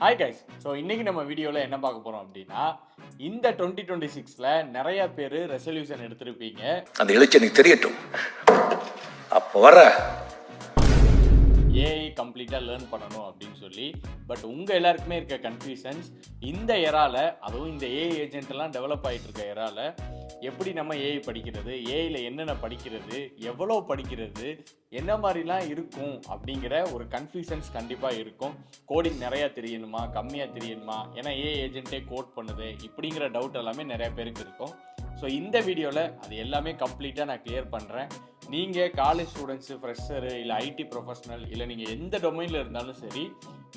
Hi guys. So இன்னைக்கு நம்ம வீடியோவில் என்ன பார்க்க போகிறோம் அப்படின்னா, இந்த 2026ல நிறைய பேர் ரெசல்யூஷன் எடுத்திருப்பீங்க. அந்த எழுச்சி எனக்கு தெரியட்டும். அப்போ வர ஏஐ கம்ப்ளீட்டாக லேர்ன் பண்ணணும் அப்படின்னு சொல்லி. பட் உங்கள் எல்லாருக்குமே இருக்க கன்ஃபியூஷன்ஸ், இந்த எரால, அதுவும் இந்த ஏஐ ஏஜென்ட்லாம் டெவலப் ஆகிட்டு இருக்க எரால எப்படி நம்ம ஏஐ படிக்கிறது, ஏஐயில் என்னென்ன படிக்கிறது, எவ்வளோ படிக்கிறது, என்ன மாதிரிலாம் இருக்கும் அப்படிங்கிற ஒரு கன்ஃபியூஷன்ஸ் கண்டிப்பாக இருக்கும். கோடிங் நிறையா தெரியணுமா, கம்மியாக தெரியணுமா, ஏன்னா ஏஐ ஏஜென்ட்டே கோட் பண்ணுது, இப்படிங்கிற டவுட் எல்லாமே நிறையா பேருக்கு இருக்கும். ஸோ இந்த வீடியோவில் அது எல்லாமே கம்ப்ளீட்டாக நான் கிளியர் பண்ணுறேன். நீங்கள் காலேஜ் ஸ்டூடெண்ட்ஸு, ஃப்ரெஷரு, இல்லை ஐடி ப்ரொஃபஷனல், இல்லை நீங்கள் எந்த டொமைனில் இருந்தாலும் சரி,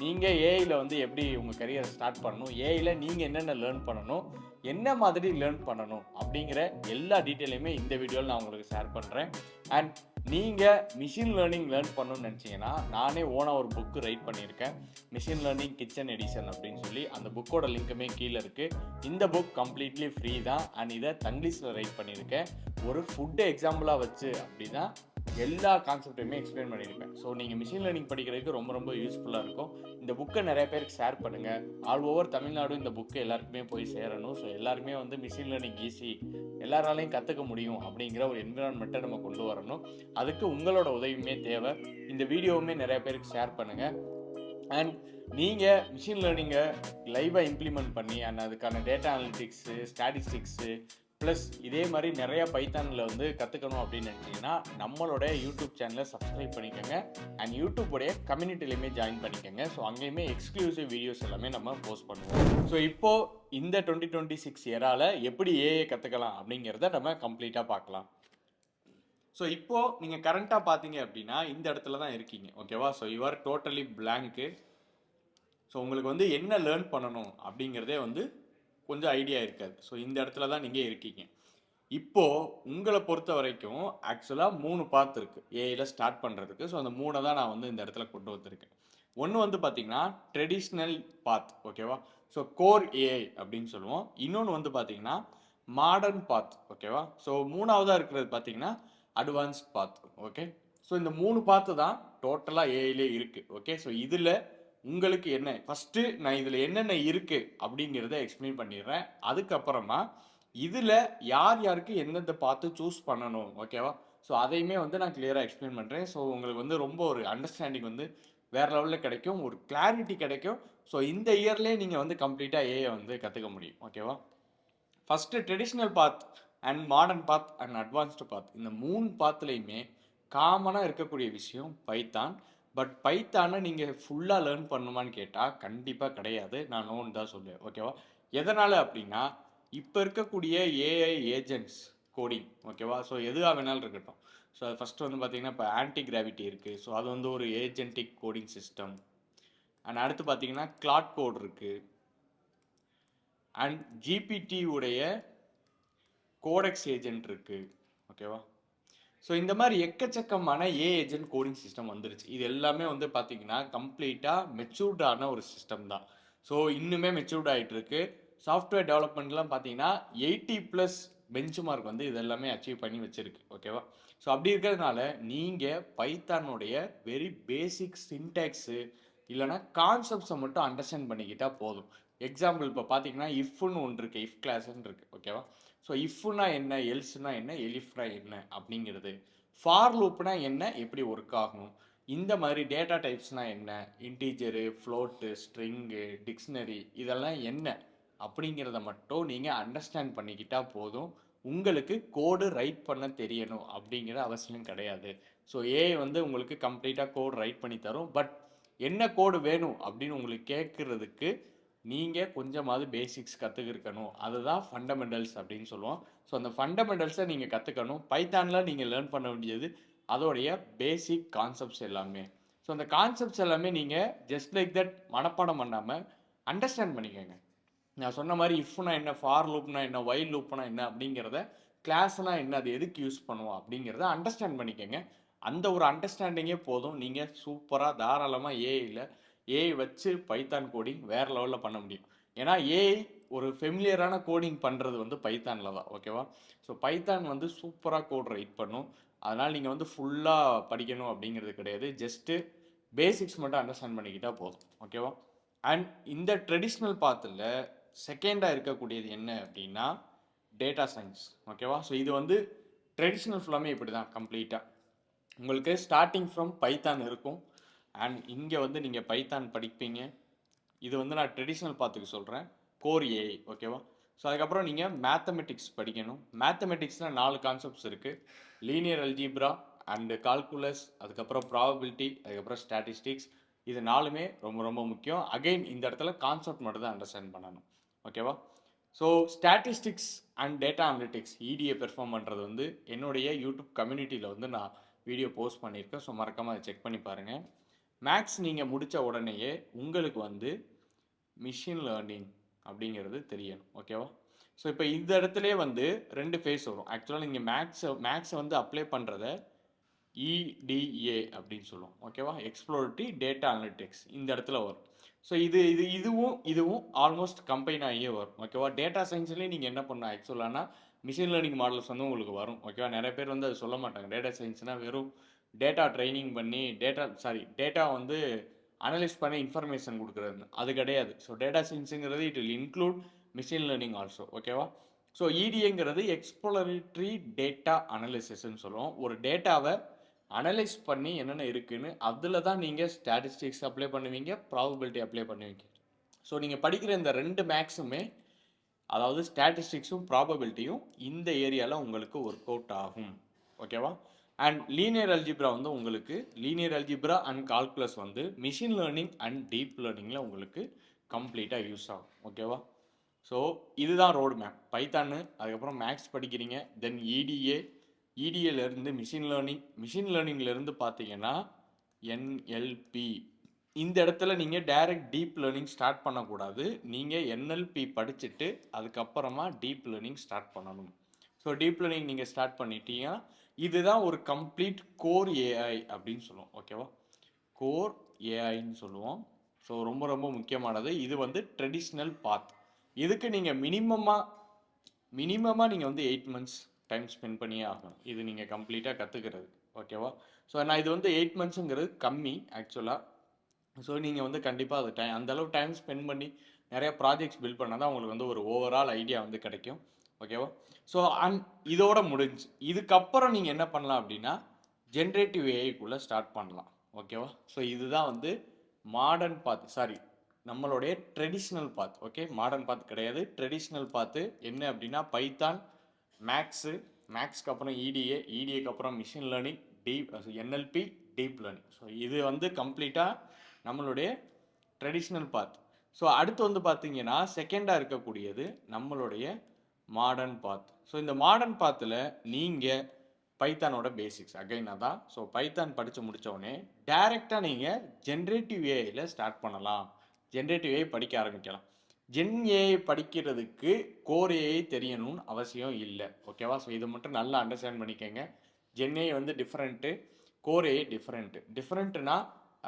நீங்கள் ஏஐயில் வந்து எப்படி உங்கள் கரியரை ஸ்டார்ட் பண்ணணும், ஏஐயில் நீங்கள் என்னென்ன லேர்ன் பண்ணணும், என்ன மாதிரி லேர்ன் பண்ணணும் அப்படிங்கிற எல்லா டீட்டெயிலையுமே இந்த வீடியோவில் நான் உங்களுக்கு ஷேர் பண்ணுறேன். அண்ட் நீங்கள் மிஷின் லேர்னிங் லேர்ன் பண்ணணும்னு நினச்சிங்கன்னா, நானே ஓனாக ஒரு புக்கு ரைட் பண்ணியிருக்கேன், மிஷின் லேர்னிங் கிச்சன் எடிஷன் அப்படின்னு சொல்லி. அந்த புக்கோட லிங்க்குமே கீழே இருக்குது. இந்த புக் கம்ப்ளீட்லி ஃப்ரீ தான். அண்ட் இதை தங்கிலீஷில் ரைட் பண்ணியிருக்கேன். ஒரு ஃபுட்டு எக்ஸாம்பிளாக வச்சு அப்படின்னா எல்லா கான்செப்டையுமே எக்ஸ்பிளைன் பண்ணியிருப்பேன். ஸோ நீங்கள் மிஷின் லேர்னிங் படிக்கிறதுக்கு ரொம்ப ரொம்ப யூஸ்ஃபுல்லாக இருக்கும். இந்த புக்கை நிறைய பேருக்கு ஷேர் பண்ணுங்கள். ஆல் ஓவர் தமிழ்நாடு இந்த புக்கு எல்லாருக்குமே போய் சேரணும். ஸோ எல்லாருமே வந்து மிஷின் லேர்னிங் ஈஸி, எல்லாராலையும் கற்றுக்க முடியும் அப்படிங்கிற ஒரு என்விரான்மெண்ட்டை நம்ம கொண்டு வரணும். அதுக்கு உங்களோட உதவியுமே தேவை. இந்த வீடியோவுமே நிறைய பேருக்கு ஷேர் பண்ணுங்கள். அண்ட் நீங்கள் மிஷின் லேர்னிங்கை லைவாக இம்ப்ளிமெண்ட் பண்ணி அண்ட் அதுக்கான டேட்டா அனலிட்டிக்ஸு, ஸ்டாட்டிஸ்டிக்ஸு ப்ளஸ் இதே மாதிரி நிறையா பைத்தானில் வந்து கற்றுக்கணும் அப்படின்னு நினச்சிங்கன்னா நம்மளோட யூடியூப் சேனலை சப்ஸ்கிரைப் பண்ணிக்கோங்க. அண்ட் யூடியூபோடைய கம்யூனிட்டிலையுமே ஜாயின் பண்ணிக்கோங்க. ஸோ அங்கேயுமே எக்ஸ்க்ளூசிவ் வீடியோஸ் எல்லாமே நம்ம போஸ்ட் பண்ணுவோம். ஸோ இப்போது இந்த 2026 எரால எப்படி ஏஐ கற்றுக்கலாம் அப்படிங்கிறத நம்ம கம்ப்ளீட்டாக பார்க்கலாம். ஸோ இப்போது நீங்கள் கரண்ட்டாக பார்த்தீங்க அப்படின்னா இந்த இடத்துல தான் இருக்கீங்க, ஓகேவா? So your totally பிளாங்க்கு. ஸோ உங்களுக்கு வந்து என்ன லேர்ன் பண்ணணும் அப்படிங்கிறதே வந்து கொஞ்சம் ஐடியா இருக்காது. ஸோ இந்த இடத்துல தான் நீங்கள் இருக்கீங்க. இப்போது உங்களை பொறுத்த வரைக்கும் ஆக்சுவலாக 3 பாத் இருக்குது ஏஐயில் ஸ்டார்ட் பண்ணுறதுக்கு. ஸோ அந்த 3 தான் நான் வந்து இந்த இடத்துல கொண்டு வந்திருக்கேன். ஒன்று வந்து பார்த்தீங்கன்னா ட்ரெடிஷ்னல் பாத், ஓகேவா? ஸோ கோர் ஏஐ அப்படின்னு சொல்லுவோம். இன்னொன்று வந்து பார்த்தீங்கன்னா மாடர்ன் பாத், ஓகேவா? ஸோ மூணாவதாக இருக்கிறது பார்த்தீங்கன்னா அட்வான்ஸ்ட் பாத், ஓகே? ஸோ இந்த 3 பாத்து தான் டோட்டலாக ஏஐலே இருக்குது, ஓகே? ஸோ இதில் உங்களுக்கு என்ன, ஃபஸ்ட்டு நான் இதில் என்னென்ன இருக்குது அப்படிங்கிறத எக்ஸ்பிளைன் பண்ணிடுறேன். அதுக்கப்புறமா இதில் யார் யாருக்கு எந்தெந்த பார்த்து சூஸ் பண்ணணும், ஓகேவா? ஸோ அதையுமே வந்து நான் கிளியராக எக்ஸ்பிளைன் பண்ணுறேன். ஸோ உங்களுக்கு வந்து ரொம்ப ஒரு அண்டர்ஸ்டாண்டிங் வந்து வேறு லெவலில் கிடைக்கும், ஒரு கிளாரிட்டி கிடைக்கும். ஸோ இந்த இயர்லேயே நீங்கள் வந்து கம்ப்ளீட்டாக ஏஐ வந்து கற்றுக்க முடியும், ஓகேவா? First traditional path and modern path and advanced path, இந்த 3 பாத்துலேயுமே காமனாக இருக்கக்கூடிய விஷயம் பைத்தான். பட் பைத்தானை நீங்கள் ஃபுல்லாக லேர்ன் பண்ணணுமான்னு கேட்டால் கண்டிப்பாக கிடையாது. நான் நோன்னு தான் சொல்லுவேன், ஓகேவா? எதனால் அப்படின்னா இப்போ இருக்கக்கூடிய ஏஐ ஏஜென்ட்ஸ் கோடிங், ஓகேவா? ஸோ எதுவாக வேணாலும் இருக்கட்டும். ஸோ அது ஃபஸ்ட்டு வந்து பார்த்தீங்கன்னா இப்போ ஆன்டி கிராவிட்டி இருக்குது. ஸோ அது வந்து ஒரு ஏஜென்டிக் கோடிங் சிஸ்டம். அண்ட் அடுத்து பார்த்தீங்கன்னா கிளாட் கோட் இருக்குது. அண்ட் ஜிபிடி உடைய கோடெக்ஸ் ஏஜென்ட் இருக்குது, ஓகேவா? ஸோ இந்த மாதிரி எக்கச்சக்கமான ஏஜென்ட் கோடிங் சிஸ்டம் வந்துருச்சு. இது எல்லாமே வந்து பார்த்தீங்கன்னா கம்ப்ளீட்டாக மெச்சூர்டான ஒரு சிஸ்டம் தான். ஸோ இன்னுமே மெச்சூர்ட் ஆகிட்டு இருக்கு. சாஃப்ட்வேர் டெவலப்மெண்ட்லாம் பார்த்தீங்கன்னா 80+ பெஞ்ச் மார்க் வந்து இது எல்லாமே அச்சீவ் பண்ணி வச்சிருக்கு, ஓகேவா? ஸோ அப்படி இருக்கிறதுனால நீங்கள் பைத்தானுடைய வெரி பேசிக் சின்டாக்ஸு இல்லைனா கான்செப்ட்ஸை மட்டும் அண்டர்ஸ்டாண்ட் பண்ணிக்கிட்டால் போதும். எக்ஸாம்பிள் இப்போ பார்த்தீங்கன்னா இஃப்னு ஒன்று இருக்குது, இஃப் கிளாஸ்ன்னு இருக்குது, ஓகேவா? ஸோ இஃப்னா என்ன, எல்ஸ்னா என்ன, எலிஃப்னா என்ன அப்படிங்கிறது, ஃபார் லூப்னா என்ன, எப்படி ஒர்க் ஆகும், இந்த மாதிரி டேட்டா டைப்ஸ்னால் என்ன, இன்டீஜரு, ஃப்ளோட்டு, ஸ்ட்ரிங்கு, டிக்ஷனரி, இதெல்லாம் என்ன அப்படிங்கிறத மட்டும் நீங்கள் அண்டர்ஸ்டாண்ட் பண்ணிக்கிட்டால் போதும். உங்களுக்கு கோடு ரைட் பண்ண தெரியணும் அப்படிங்கிற அவசியம் கிடையாது. ஸோ ஏஐ வந்து உங்களுக்கு கம்ப்ளீட்டாக கோடு ரைட் பண்ணி தரும். பட் என்ன கோடு வேணும் அப்படின்னு உங்களுக்கு கேட்குறதுக்கு நீங்கள் கொஞ்சமாவது பேசிக்ஸ் கற்றுக்கிருக்கணும். அதுதான் ஃபண்டமெண்டல்ஸ் அப்படின்னு சொல்லுவோம். ஸோ அந்த ஃபண்டமெண்டல்ஸை நீங்கள் கற்றுக்கணும். பைத்தானில் நீங்கள் லேர்ன் பண்ண வேண்டியது அதோடைய பேசிக் கான்செப்ட்ஸ் எல்லாமே. ஸோ அந்த கான்செப்ட்ஸ் எல்லாமே நீங்கள் ஜஸ்ட் லைக் தட் மனப்பாடம் பண்ணாமல் அண்டர்ஸ்டாண்ட் பண்ணிக்கோங்க. நான் சொன்ன மாதிரி இஃப்னா என்ன, ஃபார் லூப்னா என்ன, வைல் லூப்னா என்ன அப்படிங்கிறத, கிளாஸ்னா என்ன, அது எதுக்கு யூஸ் பண்ணுவோம் அப்படிங்கிறத அண்டர்ஸ்டாண்ட் பண்ணிக்கோங்க. அந்த ஒரு அண்டர்ஸ்டாண்டிங்கே போதும். நீங்கள் சூப்பராக தாராளமாக ஏஐ வச்சு பைத்தான் கோடிங் வேறு லெவலில் பண்ண முடியும். ஏன்னா ஏஐ ஒரு ஃபெமிலியரான கோடிங் பண்ணுறது வந்து பைத்தானில் தான், ஓகேவா? ஸோ பைத்தான் வந்து சூப்பராக கோட் ரைட் பண்ணும். அதனால் நீங்கள் வந்து ஃபுல்லாக படிக்கணும் அப்படிங்கிறது கிடையாது. ஜஸ்ட்டு பேசிக்ஸ் மட்டும் அண்டர்ஸ்டாண்ட் பண்ணிக்கிட்டால் போதும், ஓகேவா? அண்ட் இந்த ட்ரெடிஷ்னல் பாத்தில் செகண்டாக இருக்கக்கூடியது என்ன அப்படின்னா டேட்டா சயின்ஸ். ஓகேவா? ஸோ இது வந்து ட்ரெடிஷ்னல் ஃபுல்லாமே இப்படி தான் கம்ப்ளீட்டாக உங்களுக்கு ஸ்டார்டிங் ஃப்ரம் பைத்தான் இருக்கும். அண்ட் இங்கே வந்து நீங்கள் பைத்தான் படிப்பீங்க. இது வந்து நான் ட்ரெடிஷ்னல் பாத்துக்கு சொல்கிறேன், கோர் ஏஐ. ஓகேவா? ஸோ அதுக்கப்புறம் நீங்கள் மேத்தமெட்டிக்ஸ் படிக்கணும். மேத்தமெட்டிக்ஸில் 4 கான்செப்ட்ஸ் இருக்குது. லீனியர் அல்ஜீப்ரா அண்டு கால்குலஸ், அதுக்கப்புறம் ப்ராபபிலிட்டி, அதுக்கப்புறம் ஸ்டாட்டிஸ்டிக்ஸ். இது 4மே ரொம்ப ரொம்ப முக்கியம். அகைன் இந்த இடத்துல கான்செப்ட் மட்டும் தான் அண்டர்ஸ்டாண்ட் பண்ணணும். ஓகேவா? So statistics and data analytics ETA perform பண்ணுறது வந்து என்னுடைய யூடியூப் கம்யூனிட்டியில் வந்து நான் வீடியோ போஸ்ட் பண்ணியிருக்கேன். ஸோ மறக்காமல் அதை செக் பண்ணி பாருங்கள். மேக்ஸ் நீங்கள் முடித்த உடனேயே உங்களுக்கு வந்து மிஷின் லேர்னிங் அப்படிங்கிறது தெரியணும். ஓகேவா? ஸோ இப்போ இந்த இடத்துலேயே வந்து 2 ஃபேஸ் வரும். ஆக்சுவலாக நீங்கள் மேக்ஸை வந்து அப்ளை பண்ணுறத இடிஏ அப்படின்னு சொல்லுவோம். ஓகேவா? எக்ஸ்ப்ளோரேட்டரி டேட்டா அனலிட்டிக்ஸ் இந்த இடத்துல வரும். ஸோ இதுவும் ஆல்மோஸ்ட் கம்பைன் ஆகியே வரும். ஓகேவா? டேட்டா சயின்ஸ்லேயே நீங்கள் என்ன பண்ணணும் ஆக்சுவலானா மிஷின் லேர்னிங் மாடல்ஸ் வந்து உங்களுக்கு வரும். ஓகேவா? நிறைய பேர் வந்து அது சொல்ல மாட்டாங்க. டேட்டா சயின்ஸ்னால் வெறும் டேட்டா ட்ரைனிங் பண்ணி டேட்டா வந்து அனலைஸ் பண்ணி இன்ஃபர்மேஷன் கொடுக்குறது, அது கிடையாது. ஸோ டேட்டா சயின்ஸுங்கிறது it will include machine learning also. ஓகேவா? ஸோ இடிஏங்கிறது எக்ஸ்ப்ளோரேட்டரி டேட்டா அனலிசிஸ்ன்னு சொல்லுவோம். ஒரு டேட்டாவை அனலைஸ் பண்ணி என்னென்ன இருக்குன்னு அதில் தான் நீங்கள் ஸ்டாட்டிஸ்டிக்ஸ் அப்ளை பண்ணுவீங்க, ப்ராபபிலிட்டி அப்ளை பண்ணுவீங்க. ஸோ நீங்கள் படிக்கிற இந்த 2 மேக்ஸுமே, அதாவது ஸ்டாட்டிஸ்டிக்ஸும் ப்ராபபிலிட்டியும் இந்த ஏரியாவில் உங்களுக்கு ஒர்க் அவுட் ஆகும். ஓகேவா? அண்ட் லீனியர் அல்ஜிப்ரா வந்து உங்களுக்கு லீனியர் அல்ஜிப்ரா அண்ட் கால்குலஸ் வந்து மிஷின் லேர்னிங் அண்ட் டீப் லேர்னிங்கில் உங்களுக்கு கம்ப்ளீட்டாக யூஸ் ஆகும். ஓகேவா? ஸோ இதுதான் ரோடு மேப். பைத்தானு, அதுக்கப்புறம் மேக்ஸ் படிக்கிறீங்க, தென் இடிஏலேருந்து மிஷின் லேர்னிங்லேருந்து பார்த்தீங்கன்னா என்எல்பி. இந்த இடத்துல நீங்கள் டைரக்ட் டீப் லேர்னிங் ஸ்டார்ட் பண்ணக்கூடாது. நீங்கள் என்எல்பி படிச்சுட்டு அதுக்கப்புறமா டீப் லேர்னிங் ஸ்டார்ட் பண்ணணும். ஸோ டீப் லேர்னிங் நீங்கள் ஸ்டார்ட் பண்ணிட்டீங்கன்னா இதுதான் ஒரு கம்ப்ளீட் கோர் ஏஐ அப்படின்னு சொல்லுவோம். ஓகேவா? கோர் ஏஐன்னு சொல்லுவோம். ஸோ ரொம்ப ரொம்ப முக்கியமானது. இது வந்து ட்ரெடிஷ்னல் பாத். இதுக்கு நீங்கள் மினிமமாக நீங்கள் வந்து 8 months டைம் ஸ்பெண்ட் பண்ணியே ஆகணும். இது நீங்கள் கம்ப்ளீட்டாக கற்றுக்கிறது. ஓகேவா? ஸோ நான் இது வந்து 8 monthsங்கிறது கம்மி ஆக்சுவலாக. ஸோ நீங்கள் வந்து கண்டிப்பாக அது அந்தளவு டைம் ஸ்பெண்ட் பண்ணி நிறைய ப்ராஜெக்ட்ஸ் பில்ட் பண்ணால் தான் உங்களுக்கு வந்து ஒரு ஓவரால் ஐடியா வந்து கிடைக்கும். ஓகேவா? ஸோ இதோட முடிஞ்சு இதுக்கப்புறம் நீங்கள் என்ன பண்ணலாம் அப்படின்னா ஜென்ரேட்டிவ் ஏஐக்குள்ளே ஸ்டார்ட் பண்ணலாம். ஓகேவா? ஸோ இதுதான் வந்து மாடர்ன் பாத், நம்மளுடைய ட்ரெடிஷ்னல் பாத். ஓகே, மாடர்ன் பாத் கிடையாது, ட்ரெடிஷ்னல் பாத்து. என்ன அப்படின்னா பைத்தான், மேக்ஸ்க்கு அப்புறம் இடிஏக்கு அப்புறம் machine learning, NLP, deep learning. So இது வந்து கம்ப்ளீட்டாக நம்மளுடைய ட்ரெடிஷ்னல் பாத். ஸோ அடுத்து வந்து பார்த்தீங்கன்னா செகண்டாக இருக்கக்கூடியது நம்மளுடைய மாடர்ன் பாத். ஸோ இந்த மாடர்ன் பாத்தில் நீங்கள் பைத்தானோட பேசிக்ஸ் அகைன் அதான். ஸோ பைத்தான் படித்து முடித்தோடனே டைரெக்டாக நீங்கள் ஜென்ரேட்டிவ் ஏஐயில் ஸ்டார்ட் பண்ணலாம். ஜென்ரேட்டிவ் ஏஐ படிக்க ஆரம்பிக்கலாம். ஜென் ஏஐ படிக்கிறதுக்கு கோர் ஏஐ தெரியணும்னு அவசியம் இல்லை. ஓகேவா? ஸோ இதை மட்டும் நல்லா அண்டர்ஸ்டாண்ட் பண்ணிக்கோங்க. ஜென் ஏஐ வந்து டிஃப்ரெண்ட்டு, கோர் ஏஐ டிஃப்ரெண்ட்டுனா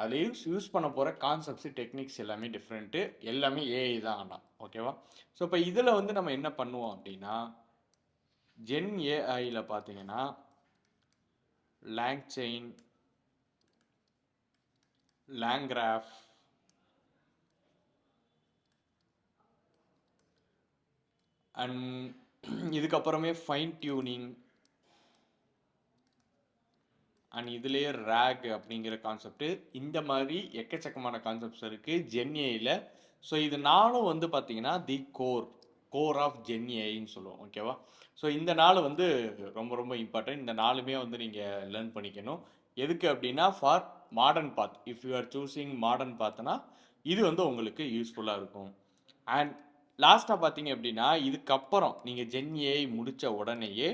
அதில் யூஸ் பண்ண போகிற கான்செப்ட்ஸு, டெக்னிக்ஸ் எல்லாமே டிஃப்ரெண்ட்டு. எல்லாமே ஏஐ தான் ஆனால். ஓகேவா? ஸோ இப்போ இதில் வந்து நம்ம என்ன பண்ணுவோம் அப்படின்னா ஜென் ஏஐயில் பார்த்தீங்கன்னா லாங்செயின், லாங்கிராஃப், அண்ட் இதுக்கப்புறமே ஃபைன் டியூனிங், அண்ட் இதுலேயே ரேக் அப்படிங்கிற கான்செப்ட். இந்த மாதிரி எக்கச்சக்கமான கான்செப்ட்ஸ் இருக்குது ஜென் ஏஐயில். ஸோ இது நானும் வந்து பார்த்தீங்கன்னா தி கோர் ஆஃப் ஜென் ஏஐன்னு சொல்லுவோம். ஓகேவா? ஸோ இந்த நாள் வந்து ரொம்ப ரொம்ப இம்பார்ட்டன்ட். இந்த நாளுமே வந்து நீங்கள் லேர்ன் பண்ணிக்கணும். எதுக்கு அப்படின்னா for modern path. If you are choosing modern பாத்னா இது வந்து உங்களுக்கு யூஸ்ஃபுல்லாக இருக்கும். அண்ட் லாஸ்ட்டாக பார்த்தீங்க அப்படின்னா இதுக்கப்புறம் நீங்கள் ஜென் ஏஐ முடித்த உடனேயே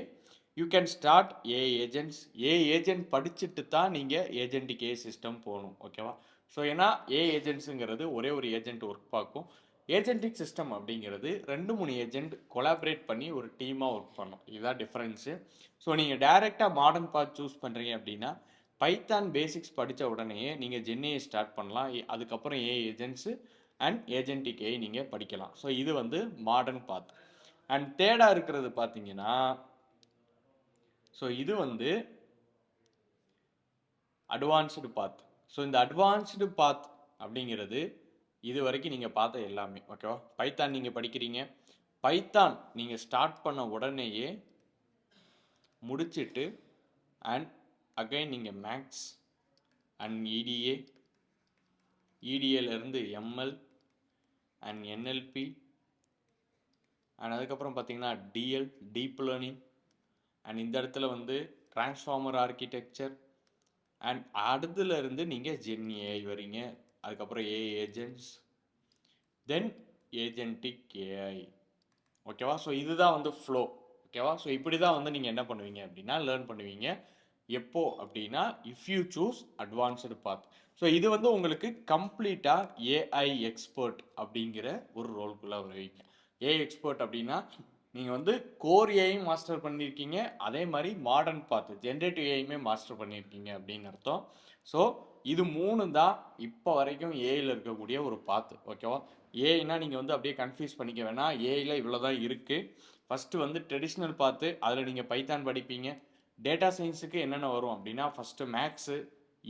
you can start AI agents. AI agent படிச்சுட்டு தான் நீங்கள் ஏஜென்டிக் ஏஐ சிஸ்டம் போகணும். ஓகேவா? ஸோ ஏன்னா ஏஐ ஏஜென்ட்ஸுங்கிறது ஒரே ஒரு ஏஜென்ட் ஒர்க் பார்க்கும். ஏஜென்டிக் சிஸ்டம் அப்படிங்கிறது 2-3 ஏஜென்ட் கொலாபரேட் பண்ணி ஒரு டீமாக ஒர்க் பண்ணும். இதுதான் டிஃப்ரென்ஸு. ஸோ நீங்கள் டைரெக்டாக மாடர்ன் பாத் சூஸ் பண்ணுறீங்க அப்படின்னா பைத்தான் பேசிக்ஸ் படித்த உடனேயே நீங்கள் ஜென் ஏஐ ஸ்டார்ட் பண்ணலாம். அதுக்கப்புறம் AI agents and agentic AI நீங்கள் படிக்கலாம். ஸோ இது வந்து மாடர்ன் பாத். அண்ட் தேர்டாக இருக்கிறது பார்த்தீங்கன்னா ஸோ இது வந்து அட்வான்ஸ்டு பாத். ஸோ இந்த அட்வான்ஸ்டு பாத் அப்படிங்கிறது இது வரைக்கும் நீங்கள் பார்த்த எல்லாமே ஓகேவா. பைத்தான் நீங்கள் படிக்கிறீங்க, பைத்தான் நீங்கள் ஸ்டார்ட் பண்ண உடனேயே முடிச்சிட்டு அண்ட் அகைன் நீங்கள் மேக்ஸ் அண்ட் இடிஏலேருந்து எம்எல் அண்ட் என்எல்பி அண்ட் அதுக்கப்புறம் பார்த்தீங்கன்னா டிஎல் டீப் லேர்னிங் அண்ட் இந்த இடத்துல வந்து டிரான்ஸ்ஃபார்மர் ஆர்கிடெக்சர் அண்ட் அடுத்துல இருந்து நீங்கள் ஜென்ஏஐ வரீங்க, அதுக்கப்புறம் ஏஐ ஏஜென்ட்ஸ், தென் ஏஜென்டிக் ஏஐ ஓகேவா. ஸோ இதுதான் வந்து ஃப்ளோ ஓகேவா. ஸோ இப்படி தான் வந்து நீங்கள் என்ன பண்ணுவீங்க அப்படின்னா லேர்ன் பண்ணுவீங்க. எப்போ அப்படின்னா if you choose advanced path. So இது வந்து உங்களுக்கு கம்ப்ளீட்டாக ஏஐ எக்ஸ்பர்ட் அப்படிங்கிற ஒரு ரோல்குள்ளே வருவீங்க. ஏஐ எக்ஸ்பர்ட் அப்படின்னா நீங்கள் வந்து கோர் ஏஐயும் மாஸ்டர் பண்ணியிருக்கீங்க, அதே மாதிரி மாடர்ன் பாத்து ஜென்ரேட்டிவ் ஏஐயுமே மாஸ்டர் பண்ணியிருக்கீங்க அப்படின்னு அர்த்தம். ஸோ இது 3 தான் இப்போ வரைக்கும் ஏஐயில் இருக்கக்கூடிய ஒரு பாத்து ஓகேவா. ஏஐனா நீங்கள் வந்து அப்படியே கன்ஃபியூஸ் பண்ணிக்க வேணாம், ஏஐயில் இவ்வளோ தான் இருக்குது. ஃபஸ்ட்டு வந்து ட்ரெடிஷ்னல் பாத்து, அதில் நீங்கள் பைத்தான் படிப்பீங்க. டேட்டா சயின்ஸுக்கு என்னென்ன வரும் அப்படின்னா ஃபஸ்ட்டு மேக்ஸு,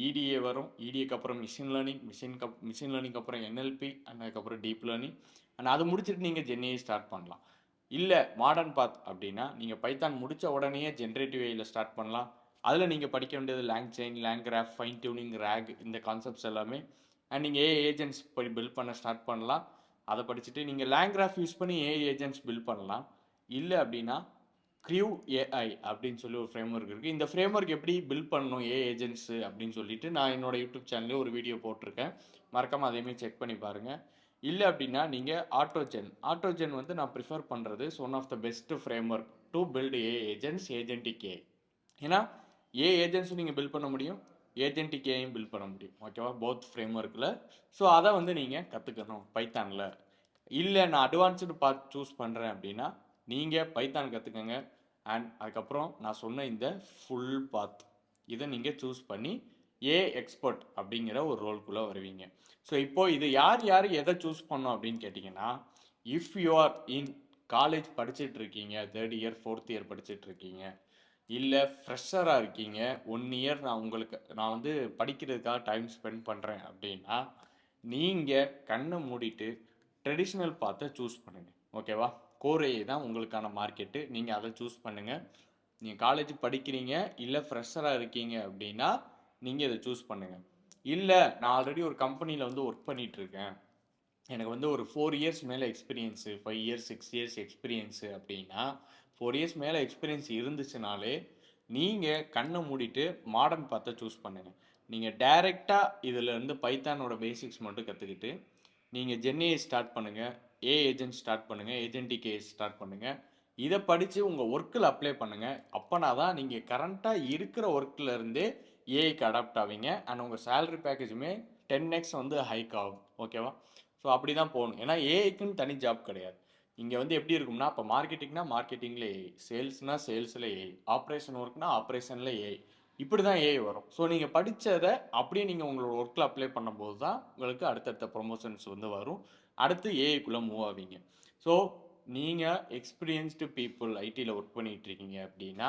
இடிஏ வரும், இடிஏக்கு அப்புறம் மிஷின் லேர்னிங், மிஷின் லேர்னிங் அப்புறம் என்எல்பி அண்ட் அதுக்கப்புறம் டீப் லேர்னிங் அண்ட் அது முடிச்சுட்டு நீங்கள் ஜென்ஏஐ ஸ்டார்ட் பண்ணலாம். இல்லை மாடர்ன் பாத் அப்படின்னா நீங்கள் பைத்தான் முடித்த உடனே ஜென்ரேட்டிவ் ஏஐயில் ஸ்டார்ட் பண்ணலாம். அதில் நீங்கள் படிக்க வேண்டியது lang chain, lang graph, fine tuning, rack, இந்த கான்செப்ட்ஸ் எல்லாமே. அண்ட் நீங்கள் ஏஐ ஏஜென்ட்ஸ் பில்ட் பண்ண ஸ்டார்ட் பண்ணலாம். அதை படிச்சுட்டு நீங்கள் லேங் கிராஃப் யூஸ் பண்ணி ஏஐ ஏஜென்ட்ஸ் பில்ட் பண்ணலாம். இல்லை அப்படின்னா க்ரியூ ஏஐ அப்படின்னு சொல்லி ஒரு ஃப்ரேம் ஒர்க் இருக்குது. இந்த ஃப்ரேம் ஒர்க் எப்படி பில்ட் பண்ணணும் ஏஐ ஏஜென்ட்ஸு அப்படின்னு சொல்லிட்டு நான் என்னோட யூடியூப் சேனல்லே ஒரு வீடியோ போட்டிருக்கேன், மறக்காமல் அதையுமே செக் பண்ணி பாருங்கள். இல்லை அப்படின்னா நீங்கள் ஆட்டோஜென் வந்து நான் ப்ரிஃபர் பண்ணுறது one of the best framework to build AI agents, agentic AI. ஏன்னா ஏஐ ஏஜென்ட்ஸும் நீங்கள் பில்ட் பண்ண முடியும், ஏஜென்டிக் ஏஐயும் பில்ட் பண்ண முடியும் ஓகேவா, போத் ஃப்ரேம் ஒர்க்கில். ஸோ அதை வந்து நீங்கள் கற்றுக்கணும் பைத்தானில். இல்லை நான் அட்வான்ஸ்டு பாத் சூஸ் பண்ணுறேன் அப்படின்னா நீங்கள் பைத்தான் கற்றுக்கங்க. அண்ட் அதுக்கப்புறம் நான் சொன்ன இந்த ஃபுல் பாத் இதை நீங்கள் சூஸ் பண்ணி ஏஐ எக்ஸ்பர்ட் அப்படிங்கிற ஒரு ரோல்குள்ளே வருவீங்க. ஸோ இப்போது இது யார் எதை சூஸ் பண்ணோம் அப்படின்னு கேட்டிங்கன்னா, if you R in college படிச்சுட்டு இருக்கீங்க, 3rd இயர் 4th இயர் படிச்சுட்டு இருக்கீங்க, இல்லை ஃப்ரெஷராக இருக்கீங்க, 1 இயர் நான் வந்து படிக்கிறதுக்காக டைம் ஸ்பெண்ட் பண்ணுறேன் அப்படின்னா நீங்கள் கண்ணை மூடிட்டு ட்ரெடிஷ்னல் பாத்தை சூஸ் பண்ணுங்கள் ஓகேவா. கோர் ஏஐ தான் உங்களுக்கான மார்க்கெட்டு, நீங்கள் அதை சூஸ் பண்ணுங்கள். நீங்கள் காலேஜ் படிக்கிறீங்க இல்லை ஃப்ரெஷராக இருக்கீங்க அப்படின்னா நீங்கள் இதை சூஸ் பண்ணுங்கள். இல்லை நான் ஆல்ரெடி ஒரு கம்பெனியில் வந்து ஒர்க் பண்ணிகிட்ருக்கேன், எனக்கு வந்து ஒரு 4 இயர்ஸ் மேலே எக்ஸ்பீரியன்ஸு, 5 இயர்ஸ் 6 இயர்ஸ் எக்ஸ்பீரியன்ஸு அப்படின்னா 4 இயர்ஸ் மேலே எக்ஸ்பீரியன்ஸ் இருந்துச்சுனாலே நீங்கள் கண்ணை மூடிட்டு மாடர்ன் பாத்தை சூஸ் பண்ணுங்கள். நீங்கள் டைரெக்டாக இதில் இருந்து பைத்தானோட பேசிக்ஸ் மட்டும் கற்றுக்கிட்டு நீங்கள் ஜென்ஏஐ ஸ்டார்ட் பண்ணுங்கள், ஏஐ ஏஜென்ட் ஸ்டார்ட் பண்ணுங்கள், ஏஜென்டிக் ஏஐ ஸ்டார்ட் பண்ணுங்கள். இதை படித்து உங்கள் ஒர்க்கில் அப்ளை பண்ணுங்கள். அப்போனா தான் நீங்கள் கரண்ட்டாக இருக்கிற ஒர்க்கில் இருந்தே ஏஐக்கு அடாப்ட் ஆவீங்க. அண்ட் உங்கள் சேலரி பேக்கேஜுமே 10x வந்து ஹைக் ஆகும் ஓகேவா. ஸோ அப்படி தான் போகணும். ஏன்னா ஏஐக்குன்னு தனி ஜாப் கிடையாது. இங்கே வந்து எப்படி இருக்கும்னா, இப்போ மார்க்கெட்டிங்னா மார்க்கெட்டிங்கில் ஏஐ, சேல்ஸ்னா சேல்ஸில் ஏஐ, ஆப்ரேஷன் ஒர்க்னா ஆப்ரேஷனில் ஏஐ, இப்படி தான் ஏஐ வரும். ஸோ நீங்கள் படித்ததை அப்படியே நீங்கள் உங்களோட ஒர்க்கில் அப்ளை பண்ணும்போது தான் உங்களுக்கு அடுத்தடுத்த ப்ரொமோஷன்ஸ் வந்து வரும், அடுத்து ஏஐக்குள்ளே மூவ் ஆவீங்க. ஸோ நீங்கள் எக்ஸ்பீரியன்ஸ்டு பீப்புள் ஐடியில் ஒர்க் பண்ணிகிட்ருக்கீங்க அப்படின்னா,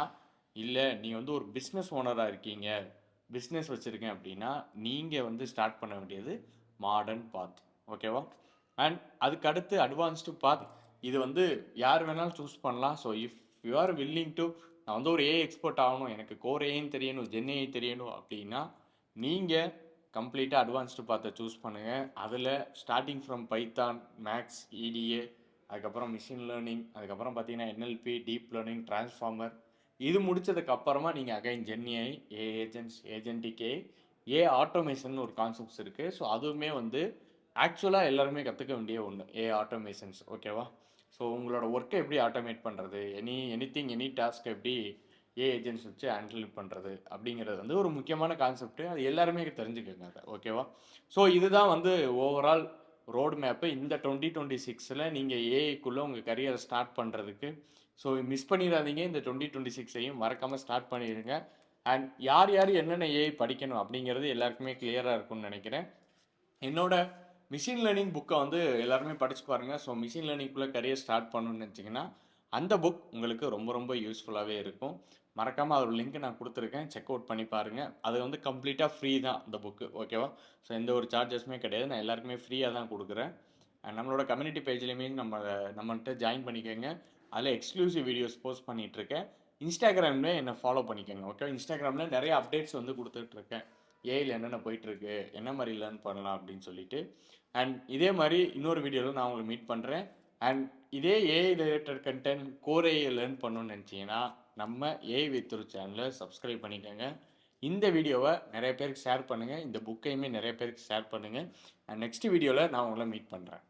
இல்லை நீங்கள் வந்து ஒரு பிஸ்னஸ் ஓனராக இருக்கீங்க, பிஸ்னஸ் வச்சுருக்கேன் அப்படின்னா நீங்கள் வந்து ஸ்டார்ட் பண்ண வேண்டியது மாடர்ன் பாத் ஓகேவா. அண்ட் அதுக்கு அடுத்து அட்வான்ஸ்டு பாத், இது வந்து யார் வேணாலும் சூஸ் பண்ணலாம். So if you are willing to நான் வந்து ஒரு ஏஐ எக்ஸ்பர்ட் ஆகணும், எனக்கு கோர் ஏஐன்னு தெரியணும், ஜென்ஏஐ தெரியணும் அப்படின்னா நீங்கள் கம்ப்ளீட்டாக அட்வான்ஸ்டு பாத்தை சூஸ் பண்ணுங்கள். அதில் starting from Python, maths, EDA, அதுக்கப்புறம் மிஷின் லேர்னிங், அதுக்கப்புறம் பார்த்தீங்கன்னா என்எல்பி, டீப் லேர்னிங், டிரான்ஸ்ஃபார்மர், இது முடித்ததுக்கு அப்புறமா நீங்கள் again gen AI, AI agents, agentic AI automation ஒரு கான்செப்ட்ஸ் இருக்குது. ஸோ அதுவுமே வந்து ஆக்சுவலாக எல்லாருமே கற்றுக்க வேண்டிய ஒன்று ஏஐ ஆட்டோமேஷன்ஸ் ஓகேவா. ஸோ உங்களோட ஒர்க்கை எப்படி ஆட்டோமேட் பண்ணுறது, எனி டாஸ்க் எப்படி ஏஐ ஏஜென்ட்ஸ் வச்சு ஹேண்டில் பண்ணுறது அப்படிங்கிறது வந்து ஒரு முக்கியமான கான்செப்ட்டு. அது எல்லாருமே தெரிஞ்சுக்கோங்க அதை ஓகேவா. ஸோ இதுதான் வந்து ஓவரால் ரோட் மேப்பு. இந்த 2026 நீங்கள் ஏஐக்குள்ளே உங்கள் கரியரை ஸ்டார்ட் பண்ணுறதுக்கு. ஸோ மிஸ் பண்ணிடாதீங்க, இந்த 2026ஐயும் மறக்காமல் ஸ்டார்ட் பண்ணிடுங்க. அண்ட் யார் என்னென்ன ஏஐ படிக்கணும் அப்படிங்கிறது எல்லாருக்குமே கிளியராக இருக்கும்னு நினைக்கிறேன். என்னோட மிஷின் லேர்னிங் புக்கை வந்து எல்லாருமே படிச்சு பாருங்கள். ஸோ மிஷின் லேர்னிங்குள்ளே கரியர் ஸ்டார்ட் பண்ணணும்னு நினச்சிங்கன்னா அந்த புக் உங்களுக்கு ரொம்ப ரொம்ப யூஸ்ஃபுல்லாகவே இருக்கும். மறக்காமல் அதோட லிங்க் நான் கொடுத்துருக்கேன், செக் அவுட் பண்ணி பாருங்கள். அது வந்து கம்ப்ளீட்டாக ஃப்ரீ தான் இந்த புக்கு, ஓகேவா? ஸோ எந்த ஒரு சார்ஜஸுமே கிடையாது, நான் எல்லாருக்குமே ஃப்ரீயாக தான் கொடுக்குறேன். நம்மளோட கம்யூனிட்டி பேஜ்லேயுமே நம்மள்கிட்ட ஜாயின் பண்ணிக்கோங்க. அதில் எக்ஸ்க்ளூசிவ் வீடியோஸ் போஸ்ட் பண்ணிகிட்ருக்கேன். இன்ஸ்டாகிராமில் என்னை ஃபாலோ பண்ணிக்கோங்க, ஓகே? இன்ஸ்டாகிராமில் நிறைய அப்டேட்ஸ் வந்து கொடுத்துட்ருக்கேன், ஏஐயில் என்னென்ன போயிட்டுருக்கு, என்ன மாதிரி லேர்ன் பண்ணலாம் அப்படின்னு சொல்லிட்டு. அண்ட் இதே மாதிரி இன்னொரு வீடியோவில் நான் உங்களை மீட் பண்ணுறேன். அண்ட் இதே AI related content core AI learn பண்ணணும்னு நினச்சிங்கன்னா நம்ம ஏஐ வித் ஒரு சேனலை சப்ஸ்கிரைப் பண்ணிக்கோங்க. இந்த வீடியோவை நிறைய பேருக்கு ஷேர் பண்ணுங்கள், இந்த புக்கையுமே நிறைய பேருக்கு ஷேர் பண்ணுங்கள். அண்ட் நெக்ஸ்ட் வீடியோவில் நான் உங்களை மீட் பண்ணுறேன்.